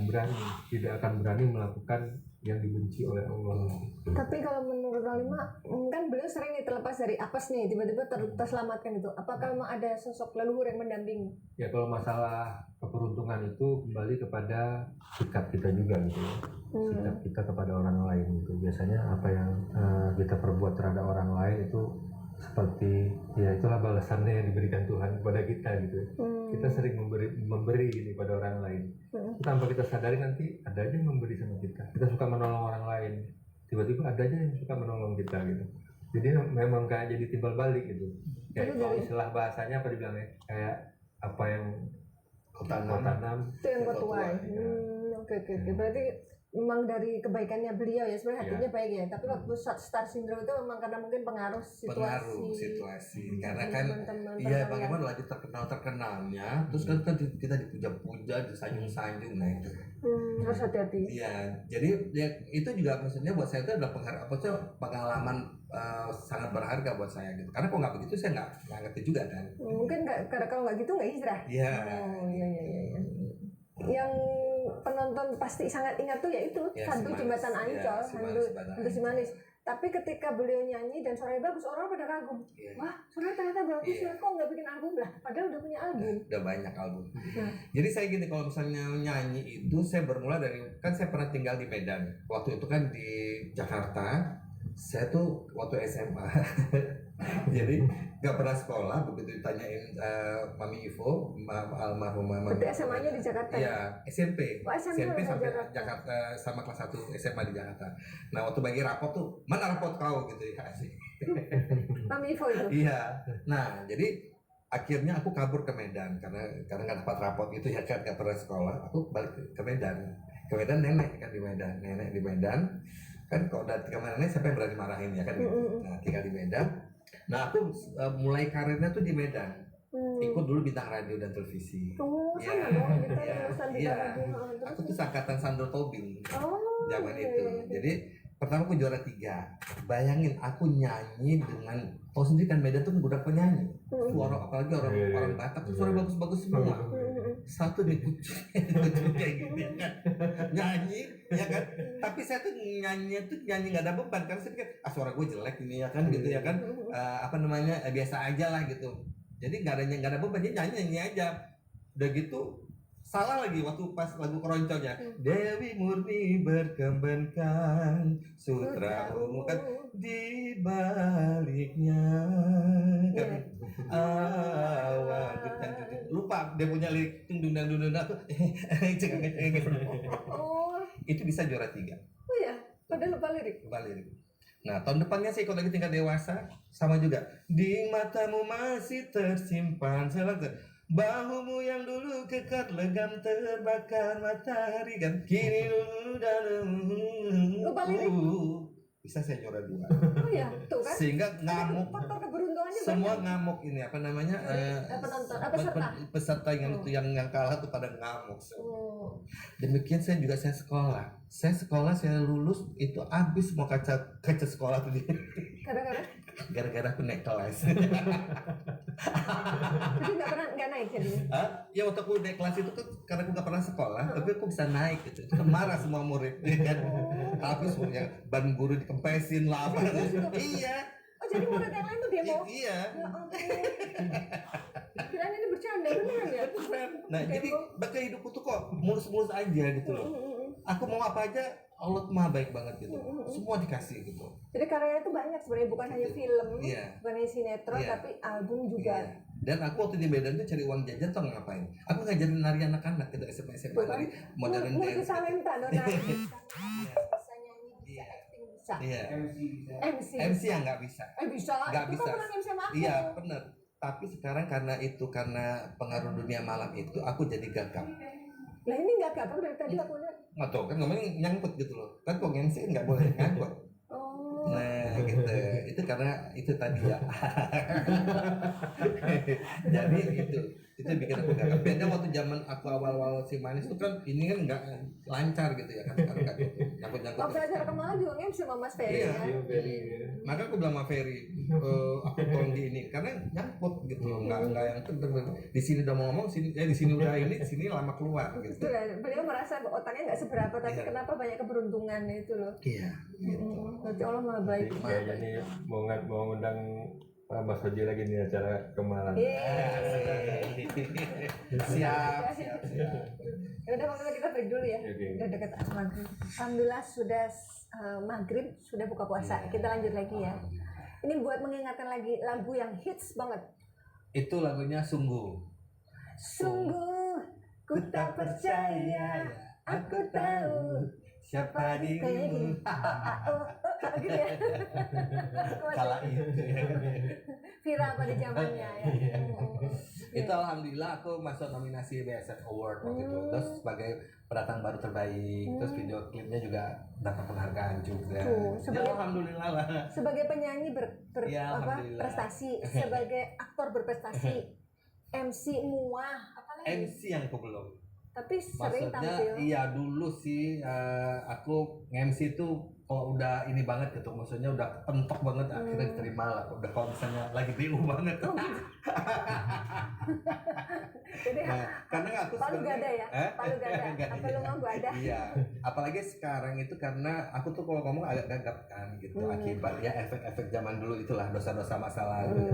akan berani melakukan yang dibenci oleh Allah. Tapi kalau menurut Alima, kan beliau sering nih terlepas dari apes nih, tiba-tiba terselamatkan itu. Apakah memang ada sosok leluhur yang mendampingi? Ya kalau masalah keberuntungan itu kembali kepada sikap kita juga gitu ya. Sikap kita kepada orang lain gitu. Biasanya apa yang kita perbuat terhadap orang lain itu seperti ya itulah balasannya yang diberikan Tuhan kepada kita gitu. Kita sering memberi ini pada orang lain. Tanpa kita sadari nanti ada aja yang memberi sama kita. Kita suka menolong orang lain, tiba-tiba ada aja yang suka menolong kita gitu. Jadi memang kayak jadi timbal balik gitu. Kayak kalau istilah bahasanya apa dibilangnya, kayak apa yang kau tanam Itu yang kau tuai. Oke. Berarti memang dari kebaikannya beliau ya, sebenarnya hatinya baik ya. Tapi waktu star syndrome itu memang karena mungkin pengaruh situasi. Karena kan iya bagaimana lagi terkenalnya, terus kan kita dipuja-puja, disanjung-sanjung, nah itu. Harus hati-hati. Iya, jadi ya, itu juga maksudnya buat saya itu adalah pengalaman sangat berharga buat saya gitu. Karena kalau nggak begitu saya nggak ngerti juga kan. Mungkin kalau nggak gitu nggak hijrah. Iya. Oh iya. Yang penonton pasti sangat ingat tuh yaitu Hantu Jembatan Ancol, Hantu Simanis. Tapi ketika beliau nyanyi dan suaranya bagus, orang pada kagum. Wah, suaranya ternyata bagus ya, kok nggak bikin album lah? Padahal udah punya album. Udah banyak album. Jadi saya gini, kalau misalnya nyanyi itu saya bermula dari, kan saya pernah tinggal di Medan. Waktu itu kan di Jakarta, saya tuh waktu SMA. Jadi nggak pernah sekolah, begitu ditanyain Mami Ivo, almarhumah Mami. Berarti SMA-nya di Jakarta? Iya, SMP. Oh, SMP sampai Jakarta sama kelas 1 SMA di Jakarta. Nah, waktu bagi rapot tuh, mana rapot kau gitu ya sih. Mami Ivo itu? Iya. Nah, jadi akhirnya aku kabur ke Medan karena nggak dapat rapot itu ya kan, nggak pernah sekolah. Aku balik ke Medan. Ke Medan nenek di Medan. Kan kalau udah tinggal nenek siapa yang berani marahin ya kan? Nah, tinggal di Medan. Nah, aku mulai karirnya tuh di Medan. Ikut dulu bintang radio dan televisi. Oh, sama dong kita lulusan bintang radio. Aku tuh angkatan Sandro Tobing. Zaman iya. itu. Jadi pertama aku juara 3. Bayangin aku nyanyi dengan, tahu sendiri kan Medan tuh budak penyanyi. Suara apalagi orang Batak tuh suara bagus-bagus semua. Satu di kucing kayak gini kan, nyanyi ya kan, tapi saya tuh nyanyi nggak ada beban karena saya pikir suara gue jelek ini ya kan gitu ya kan, biasa aja lah gitu. Jadi nggak ada beban, jadi nyanyi aja. Udah gitu salah lagi waktu pas lagu keroncongnya, Dewi Murni berkembangkan sutra ungu kan di baliknya kan, lupa dia punya lirik dung aku itu bisa juara 3. Oh ya, padahal lupa lirik. Nah, tahun depannya saya ikut lagi tingkat dewasa, sama juga. Di matamu masih tersimpan bahumu yang dulu kekar legam terbakar matahari kan, kini dulu dan lupa lirik. bisa saya juara 2. Oh ya, tuh kan. Sehingga ngamuk. Faktor keberuntungannya Semua banyak. ngamuk ini apa namanya? Penonton, peserta. Peserta yang itu yang kalah tuh pada ngamuk. Oh. Demikian saya juga saya sekolah. Saya lulus itu habis semua kaca sekolah tuh dia. Kadang-kadang. Gara-gara aku naik kelas. Jadi nggak naik jadinya. Hah? Ya waktu aku naik kelas itu kan karena aku nggak pernah sekolah, tapi aku bisa naik gitu. Itu kan marah semua murid, ya kan? Habis ya ban guru dikempesin lah apa. Iya. Oh jadi murid yang lain tuh demo? Iya. Ya ampun. Kirain ini bercanda beneran ya? Nah jadi bagi hidupku tuh kok mulus-mulus aja gitu loh. Aku mau apa aja Allah mah baik banget gitu. Semua dikasih gitu. Jadi karyanya itu banyak sebenarnya, bukan hanya film, Iya. bukan hanya sinetron, Iya. tapi album juga. Iya. Dan aku waktu di Medan tuh cari uang jajan tuh ngapain? Aku ngajarin nari anak-anak gitu SMA Bukan? dari modern Multi dance. talenta dona. Bisa nyanyi, bisa Iya. acting, bisa. Iya. MC. MC yang nggak bisa. Bisa. Nggak Itu bisa. kan pernah MC sama aku. Iya bener. Tapi sekarang karena pengaruh dunia malam itu aku jadi gagap. Lah ini nggak gampang dari tadi aku lihat. Nggak tahu kan ngomongnya nyangkut gitu loh. Kan kok MC nggak boleh ngangkut. Oh. Nah gitu. Itu karena itu tadi ya. Jadi itu bikin aku gagap. Beda waktu zaman aku awal-awal si manis itu kan ini kan nggak lancar gitu ya kan. Nyangkut-nyangkut. Waktu acara kemarin juga MC sama Mas Ferry Iya. ya. Maka aku bilang sama Ferry, aku tolong di ini karena nyangkut gitu loh, nggak yang di sini udah mau ngomong, di sini udah ini, di sini lama keluar gitu. Betul ya. Beliau merasa otaknya nggak seberapa, tapi Iya. kenapa banyak keberuntungan itu loh. Iya. Gitu. Berarti Allah maha baik. Jadi jadi mau ngundang Mas Haji lagi nih acara ke Malang. Siap. Ya udah kalau kita break dulu ya. Oke. Udah dekat maghrib. Alhamdulillah sudah maghrib, sudah buka puasa. Kita lanjut lagi ya. Ini buat mengingatkan lagi lagu yang hits banget. Itu lagunya Sungguh. Sungguh ku tak percaya, aku tahu Siapa dirimu gitu ya. kala itu. Viral pada zamannya ya. Itu alhamdulillah aku masuk nominasi BSF Award waktu itu. Terus sebagai pendatang baru terbaik. Terus video klipnya juga dapat penghargaan juga. Tuh, Ya, alhamdulillah lah. Sebagai penyanyi Ya, alhamdulillah. prestasi, sebagai aktor berprestasi, MC muah, apalagi. MC yang aku belum. Tapi sering Maksudnya tampil. iya dulu sih aku nge-MC tuh kalau udah ini banget gitu, maksudnya udah pentok banget akhirnya diterima lah. Udah kalau misalnya lagi BU banget. Jadi Nah, karena aku Palu sebenarnya- gada ya? Palu gada. Apa lu mampu ada? Iya, apalagi sekarang itu karena aku tuh kalau ngomong agak gagap kan gitu akibat ya efek-efek zaman dulu itulah dosa-dosa masa lalu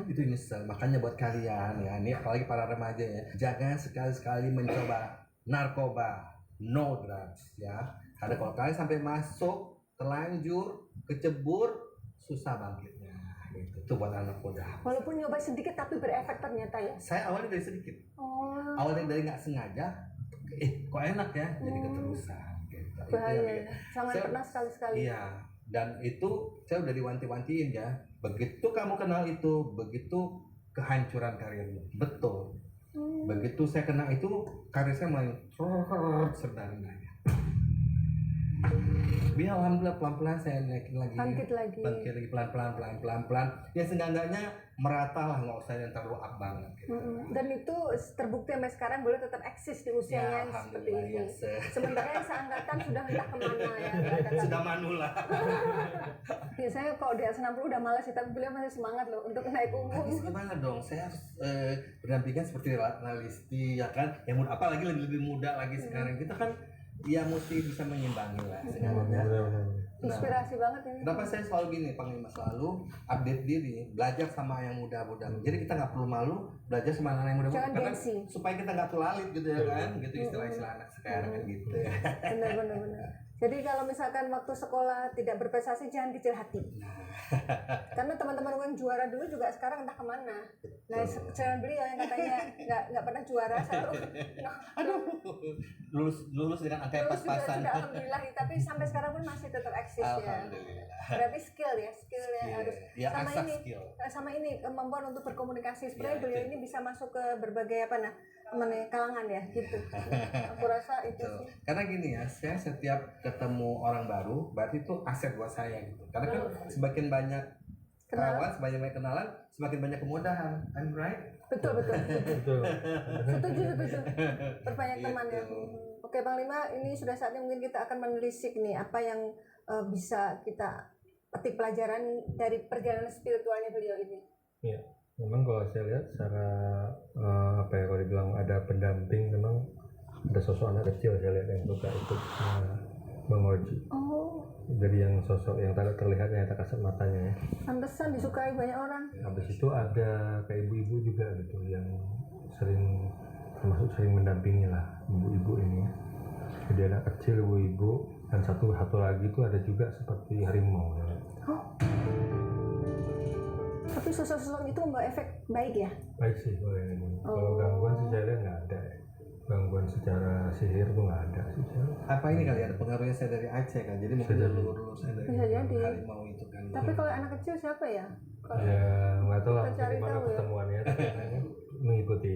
itu nyesel. Makanya buat kalian ya, ini apalagi para remaja ya, jangan sekali-sekali mencoba narkoba, no drugs ya. Karena kalau kalian sampai masuk terlanjur kecebur susah bangkitnya gitu. Itu buat anak muda. Walaupun nyoba sedikit tapi berefek ternyata ya. Saya awalnya dari sedikit. Oh, Awalnya dari nggak sengaja, kok enak ya, jadi keterusan. Gitu. Itu yang bahaya. bikin- Jangan Saya- pernah sekali-sekali. Iya, dan itu saya udah diwanti-wantiin ya. Begitu kamu kenal itu, begitu kehancuran karirmu. Betul. Begitu saya kenal itu, karir saya mulai sederhana. Tapi alhamdulillah pelan-pelan saya naikin lagi. Bangkit lagi. Bangkit lagi pelan-pelan. Ya seenggaknya merata lah, nggak usah yang terlalu up banget. Gitu. Dan itu terbukti sampai sekarang boleh tetap eksis di usianya yang seperti alhamdulillah, ini. ya, se- Sementara yang seangkatan sudah entah kemana ya. Katakan. Sudah manula. Biasanya kalau di atas 60 udah malas sih, tapi beliau masih semangat loh untuk naik umum. Habis gimana dong? Saya harus berdampingan seperti Listi ya kan. Yang muda, apalagi lebih muda lagi sekarang. Kita kan ya mesti bisa menyimbangi lah sebenarnya. Inspirasi banget ini. Kenapa saya selalu gini, Panglima selalu update diri, belajar sama yang muda-muda. Jadi kita nggak perlu malu belajar sama anak yang muda-muda Jangan karena gengsi. supaya kita nggak terlalit gitu ya kan, gitu istilah-istilah anak sekarang kan gitu. Benar. Jadi kalau misalkan waktu sekolah tidak berprestasi, jangan kecil hati. Karena teman-teman yang juara dulu juga sekarang entah kemana. Nah, jangan beliau yang katanya nggak pernah juara, selalu Aduh, lulus dengan angka yang lulus juga pas-pasan. sudah alhamdulillah, tapi sampai sekarang pun masih tetap eksis ya. Alhamdulillah. Berarti skill harus Ya, sama asah ini. skill. Sama ini kemampuan untuk berkomunikasi. Sebenarnya Ya, beliau itu. ini bisa masuk ke berbagai kalangan ya gitu. Aku rasa itu Betul. sih. Karena gini ya, saya setiap ketemu orang baru, berarti itu aset buat saya gitu. Karena kan semakin banyak kawan, semakin banyak kenalan, semakin banyak kemudahan. I'm right? Betul. Betul. Setuju. Perbanyak teman ya. Gitu. Oke Bang Lima, ini sudah saatnya mungkin kita akan menelisik nih apa yang bisa kita petik pelajaran dari perjalanan spiritualnya beliau ini. Ya, memang kalau saya lihat secara apa ya, kalau dibilang ada pendamping, memang ada sosok anak kecil saya lihat yang suka ikut Bang Oji. Oh, Jadi yang sosok yang tak terlihat yang tak kasat matanya ya. pantesan disukai banyak orang. Habis itu ada kayak ibu-ibu juga gitu yang termasuk sering mendampingi lah ibu-ibu ini. Jadi anak kecil, ibu-ibu, dan satu lagi itu ada juga seperti harimau ya. Oh. Tapi sosok-sosok itu membawa efek baik ya? Baik sih kalau yang ini. Kalau gangguan sih saya lihat nggak ada ya. Gangguan secara sihir tuh nggak ada sih. Apa ini kali ada pengaruhnya saya dari Aceh kan? Jadi mungkin dulu saya dari Bisa jadi. harimau itu kan. Tapi kalau anak kecil siapa ya? Kalau Ya nggak tahu lah Kita cari gimana tahu ya. pertemuannya. Tapi kayaknya mengikuti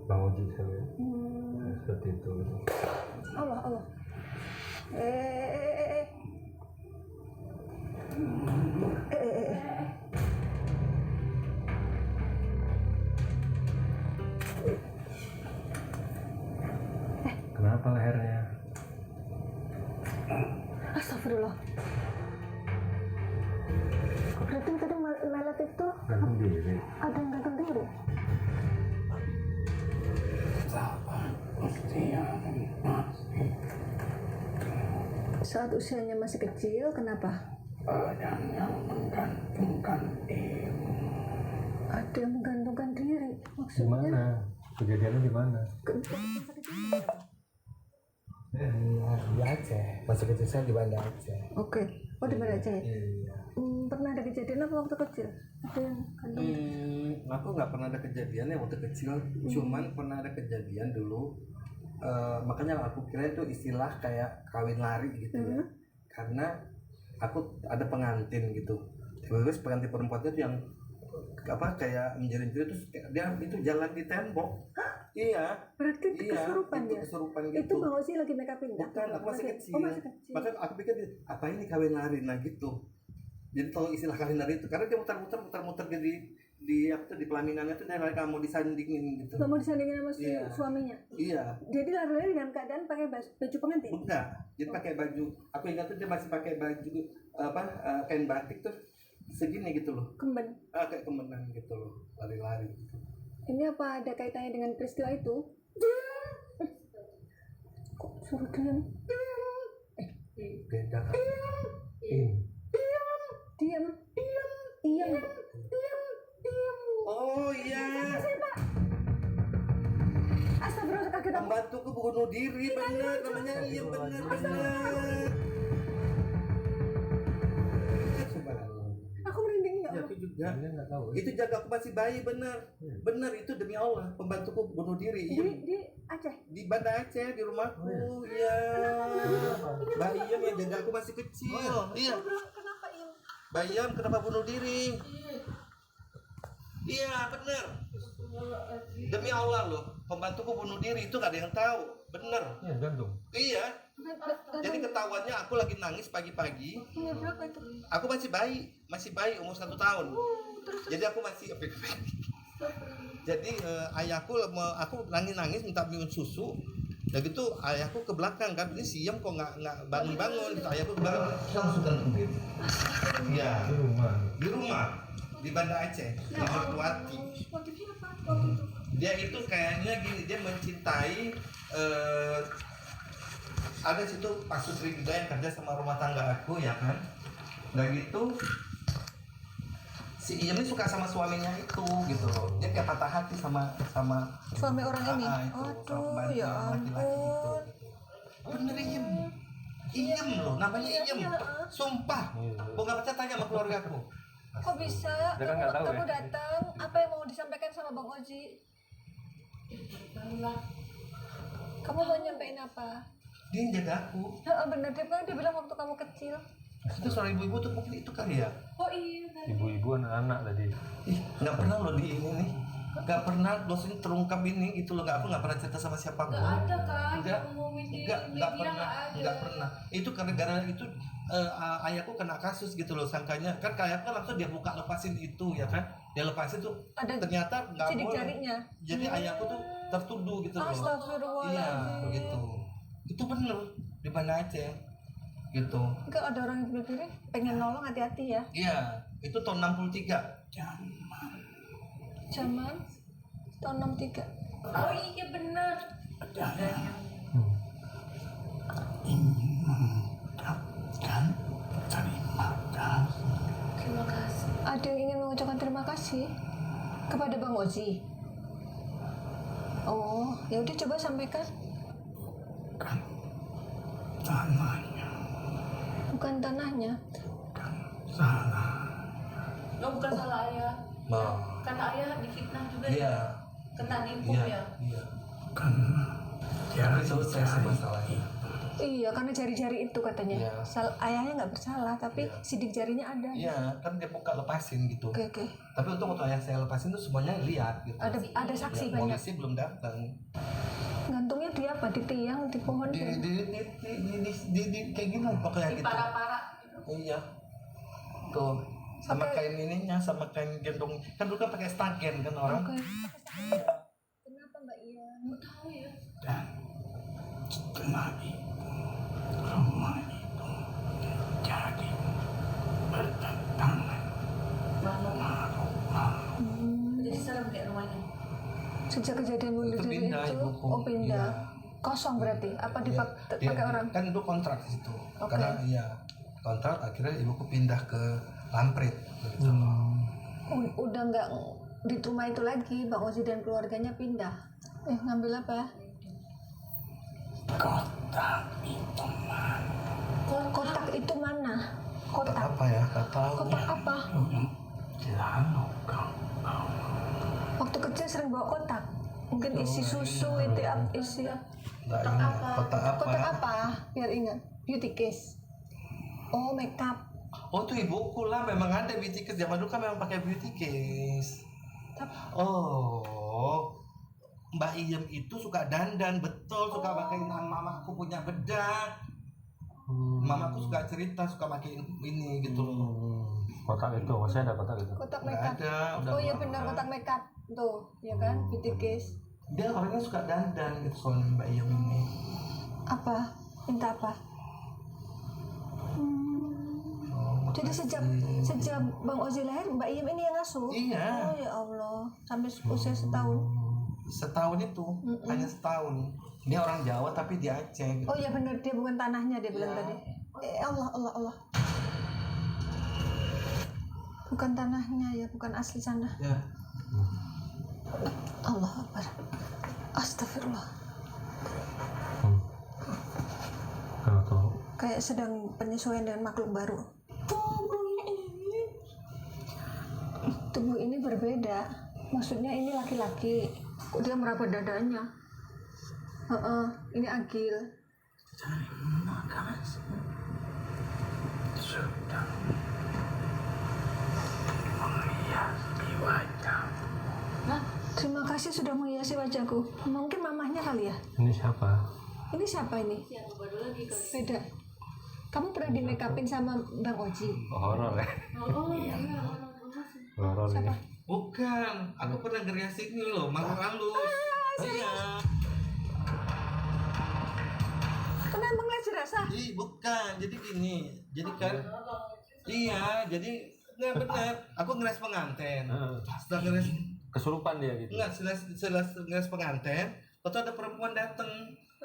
Bang Oji saya lihat. Hmm. Seperti itu. Allah. Kenapa lehernya? Astagfirullah. Berarti tadi melet itu Gantung diri. ada yang gantung diri. Saat usianya masih kecil, kenapa? Banyak yang menggantungkan diri. Ada yang menggantungkan diri. Di Maksudnya? mana? Kejadiannya di mana? Di Aceh. Masa kecil saya di Banda Aceh. Oke. Oh, di mana aja ya? Iya. Pernah ada kejadian apa waktu kecil? Ada yang kandung? Aku nggak pernah ada kejadian ya waktu kecil, cuman pernah ada kejadian dulu. Makanya aku kira itu istilah kayak kawin lari gitu ya. Karena aku ada pengantin gitu. Terus pengantin perempuannya tuh yang kayak menjerit-jerit terus dia itu jalan di tembok. Iya. Berarti kesurupan itu ya? kesurupan Itu gitu. Bang Ozi lagi make upin? Bukan, aku masih kecil. Oh, masih kecil. Maka aku pikir apa ini kawin lari nah gitu. Jadi tahu istilah kawin lari itu karena dia muter-muter di apa tuh di pelamинannya tuh dia kamu disandingin gitu. Nggak mau disandingin sama Iya. suaminya? Iya. Jadi lari-lari dalam keadaan pakai baju pengantin? Enggak, dia pakai baju. Aku ingat tuh dia masih pakai baju kain batik tuh segini gitu loh. Kemben. Kayak kemenang gitu loh, lari-lari gitu. Ini apa ada kaitannya dengan peristiwa itu? Kok suruh diam? Beda kan? Diam. Oh iya. Astagfirullah, kaget aku. Pembantuku bunuh diri, benar namanya. Iya benar. Aku merinding ya Ya, Allah. aku juga. Dia nggak tahu. Itu jaga aku masih bayi benar. Benar itu demi Allah. Pembantuku bunuh diri. Iya. Di Aceh. Di Banda Aceh di rumahku. Iya. Bayam yang jaga aku masih kecil. Iya. Kenapa ya? Bayam kenapa bunuh diri? Iya benar. Demi Allah loh. Pembantuku bunuh diri itu gak ada yang tahu. Bener. Iya, gantung. Iya. Jadi ketahuannya aku lagi nangis pagi-pagi. Berapa itu? Aku masih bayi umur 1 tahun. Jadi aku masih jadi ayahku aku nangis minta minum susu. Dan gitu ayahku ke belakang kan ini siam kok nggak bangun gitu. Ayahku ke belakang langsung gantung diri. Iya Di rumah. di Banda Aceh di Mertuati. Motifnya apa waktu itu? Dia itu kayaknya gini dia mencintai ada situ Pak Sutri juga yang kerja sama rumah tangga aku ya kan. Dan gitu si Iem ini suka sama suaminya itu gitu loh. Dia kayak patah hati sama Suami orang ini? itu, Aduh, sama pembantu ya yang laki-laki itu. ampun. Gitu. Bener Iem loh, namanya Iem. Sumpah, gua nggak percaya tanya sama keluarga aku. Kok bisa? Dia kan nggak tahu Kamu ya. datang, apa yang mau disampaikan sama Bang Oji? Kamu mau nyampein apa? Dia yang jaga aku. Bener, dia bilang waktu kamu kecil. Itu suara ibu-ibu tuh mungkin itu kali ya. Oh iya tadi. Ibu-ibu anak-anak tadi. Ih, nggak pernah loh di ini nih. Nggak pernah dosen terungkap ini gitu loh. Aku nggak pernah cerita sama siapapun. Nggak ada kan? Nggak. Ngumumin di Nggak media pernah. nggak ada. Nggak pernah. Itu karena gara itu ayahku kena kasus gitu loh. Sangkanya kan kayak kan langsung dia buka lepasin itu ya kan. Dia lepasin tuh Ada ternyata nggak sidik boleh. jarinya. Jadi ayahku tuh tertuduh gitu loh. Iya, Astagfirullahaladzim. begitu. Itu bener di mana Aceh gitu. Enggak ada orang yang bilang pengen nolong, hati-hati ya. Iya, itu tahun 63. Zaman tahun 63. Oh iya benar. Terima kasih. Ada yang ingin mengucapkan terima kasih kepada Bang Ozi. Oh, ya udah coba sampaikan. Bukan tanahnya. Oh bukan salah ayah. Nah, Karena ayah difitnah juga iya, ya. Kena nipu iya, ya. iya. Tapi selesai sih masalahnya. Iya, karena jari-jari itu katanya. Iya. Ayahnya nggak bersalah, tapi sidik jarinya ada. Iya, kan dia buka lepasin gitu. Oke, oke. Tapi untung waktu ayah saya lepasin tuh semuanya lihat gitu. Ada saksi Ya, banyak. polisi belum datang. Gantungnya di apa? Di tiang, di pohon. Di kayak gini pokoknya Di gitu. para-para. Iya. Tuh, sama Oke. kain ininya, sama kain gendong. Kan dulu kan pakai staken kan orang. Oke. Kenapa Mbak Ian? Nggak tahu ya. Setelah itu rumah itu jadi bertentangan Jadi serem kayak rumahnya. Sejak kejadian bunuh Itu diri pindah, itu, ibuku. oh pindah. Iya. Kosong berarti? Apa Dia- dipakai dia- orang? Kan dulu kontrak di situ. Oke. Karena iya kontrak akhirnya ibuku pindah ke Lampret gitu. Udah nggak di rumah itu lagi, Bang Ozi dan keluarganya pindah. Ngambil apa? kotak itu Kotak itu mana? Kotak Kotak. apa ya? Gak tahu. Kotak apa? lalu kau bawa Waktu kecil sering bawa kotak. Mungkin isi susu, isi Nggak Kotak ingat. apa? Kotak apa? kotak apa? Biar ingat. Beauty case. Oh, makeup. Oh tuh ibuku lah, memang ada beauty case. Zaman dulu kan memang pakai beauty case. Tapi- Oh, Mbak Iem itu suka dandan, betul, suka pakai mamaku punya bedak. Mamaku suka cerita, suka pakai ini gitu loh. Kotak itu, masih ada kotak itu. Kotak Nggak makeup. ada, udah Oh iya lama. benar, kotak makeup. Tuh, ya kan? Beauty case. Dia orangnya suka dandan gitu soalnya Mbak Iem ini. Apa? Minta apa? Oh, Jadi sejak Bang Ozi lahir, Mbak Iem ini yang ngasuh? Iya. Oh ya Allah, sampai usia setahun. Setahun itu, hanya setahun. Dia orang Jawa tapi di Aceh. Gitu. Oh iya benar, dia bukan tanahnya, dia bilang Iya. tadi. Allah. Bukan tanahnya ya, bukan asli sana. Ya. Allah Akbar. Astagfirullah. Kalau tahu. Kayak sedang penyesuaian dengan makhluk baru. Tubuh ini berbeda. Maksudnya ini laki-laki. Kok dia meraba dadanya? Ini Agil. sudah menghiasi wajah Terima kasih sudah menghiasi wajahku. Mungkin mamahnya kali ya. Ini siapa? Ini siapa ini? Yang baru lagi kan. Beda. Kamu pernah di make upin sama Bang Oji? Horor ya? Oh iya orang-orang sih. Horor Siapa? ini. Bukan, aku pernah ngerias ini loh, makhluk halus. Iya. Kenapa ngeliat jerasa? Ih, bukan. Jadi gini. Jadi kan iya, jadi nggak benar. Aku ngeres pengantin. Setelah ngeres Kesurupan dia gitu. enggak, setelah ngeres pengantin, waktu ada perempuan datang.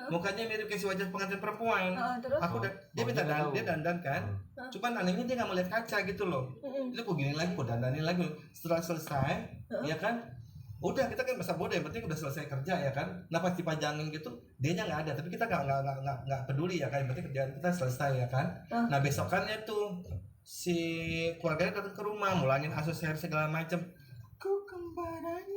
Mukanya mirip kayak si wajah pengantin perempuan. Terus? Aku dia minta dia dandan kan. Cuman anehnya dia nggak mau lihat kaca gitu loh. Itu aku gini lagi, aku dandanin lagi. Setelah selesai, ya kan. Udah kita kan masa bodoh, yang penting udah selesai kerja ya kan. Nah pas dipajangin gitu, dianya nggak ada, tapi kita nggak peduli ya kan. Yang penting kerjaan kita selesai ya kan. Nah besokannya tuh si keluarganya datang ke rumah, mulangin aksesoris segala macem. Ku kembaranya